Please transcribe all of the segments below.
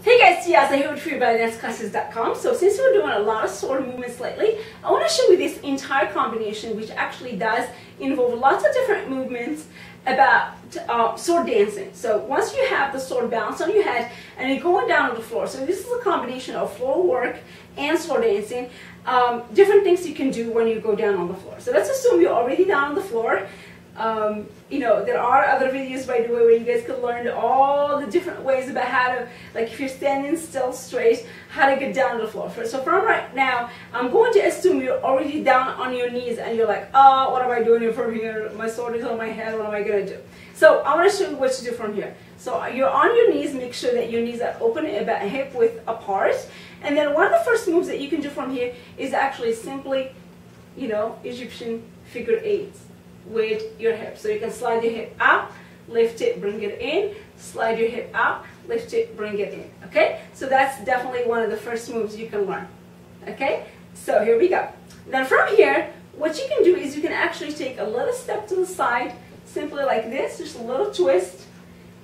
Hey guys, Tiaza here with FreeBodyDanceClasses.com. So since we're doing a lot of sword movements lately, I want to show you this entire combination, which actually does involve lots of different movements about sword dancing. So once you have the sword balanced on your head and you're going down on the floor, so this is a combination of floor work and sword dancing, different things you can do when you go down on the floor. So let's assume you're already down on the floor. There are other videos, by the way, where you guys can learn all the different ways about how to, like if you're standing still straight, how to get down to the floor. So from right now, I'm going to assume you're already down on your knees and you're like, oh, what am I doing from here? My sword is on my head, what am I going to do? So I want to show you what to do from here. So you're on your knees, make sure that your knees are open about hip width apart. And then one of the first moves that you can do from here is actually simply, Egyptian figure eights with your hip. So you can slide your hip out, lift it, bring it in, slide your hip out, lift it, bring it in. Okay? So that's definitely one of the first moves you can learn. Okay? So here we go. Then from here, what you can do is you can actually take a little step to the side, simply like this, just a little twist.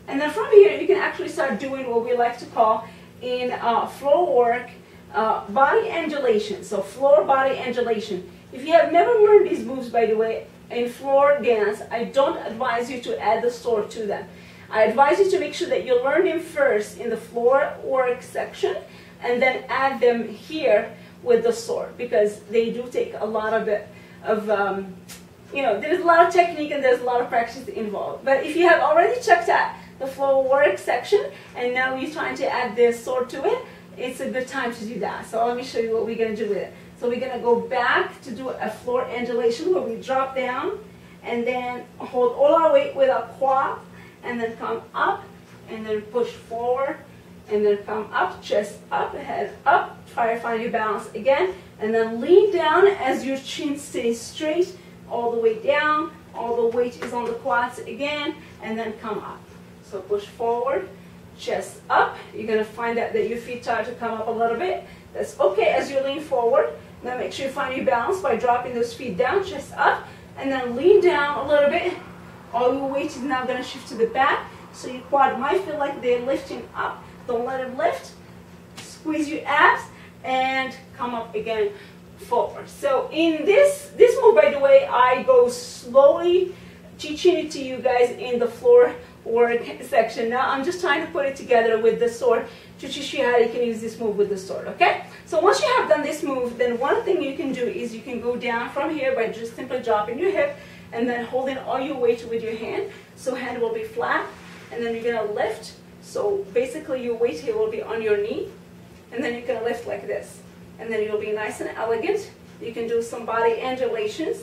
And then from here, you can actually start doing what we like to call in floor work, body angulation. So floor body angulation. If you have never learned these moves, by the way, in floor dance, I don't advise you to add the sword to them. I advise you to make sure that you learn them first in the floor work section and then add them here with the sword, because they do take a lot of there's a lot of technique and there's a lot of practice involved. But if you have already checked out the floor work section and now you're trying to add this sword to it, it's a good time to do that. So let me show you what we're going to do with it. So we're going to go back to do a floor angulation where we drop down and then hold all our weight with our quad and then come up and then push forward and then come up, chest up, head up, try to find your balance again, and then lean down as your chin stays straight all the way down, all the weight is on the quads again, and then come up. So push forward, chest up. You're going to find out that your feet start to come up a little bit. That's okay as you lean forward. Now make sure you find your balance by dropping those feet down, chest up, and then lean down a little bit. All your weight is now going to shift to the back, so your quad might feel like they're lifting up. Don't let it lift. Squeeze your abs and come up again forward. So in this move, by the way, I go slowly teaching it to you guys in the floor work section. Now I'm just trying to put it together with the sword to teach you how you can use this move with the sword, okay? So once you have done this move, then one thing you can do is you can go down from here by just simply dropping your hip and then holding all your weight with your hand. So hand will be flat, and then you're gonna lift. So basically your weight here will be on your knee, and then you're gonna lift like this. And then you'll be nice and elegant. You can do some body angulations.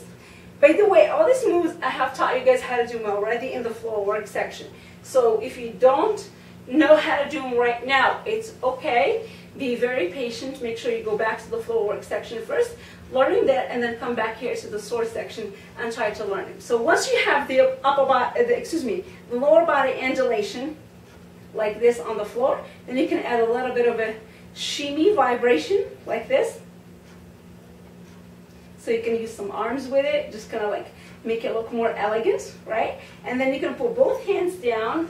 By the way, all these moves I have taught you guys how to do them already in the floor work section. So if you don't know how to do them right now, it's okay. Be very patient. Make sure you go back to the floor work section first, learning that, and then come back here to the sword section and try to learn it. So once you have the the lower body angulation like this on the floor, then you can add a little bit of a shimmy vibration like this. So you can use some arms with it, just kind of like make it look more elegant, right? And then you can put both hands down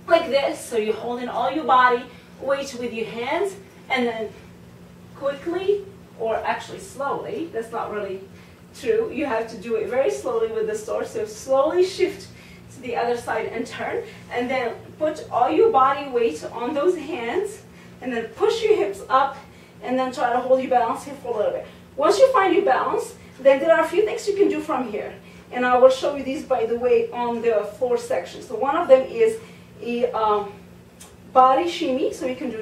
like this, so you're holding all your body weight with your hands, and then quickly, or actually slowly, that's not really true, you have to do it very slowly with the sword, so slowly shift to the other side and turn, and then put all your body weight on those hands, and then push your hips up, and then try to hold your balance here for a little bit. Once you find your balance, then there are a few things you can do from here. And I will show you these, by the way, on the floor section. So one of them is a body shimmy. So you can do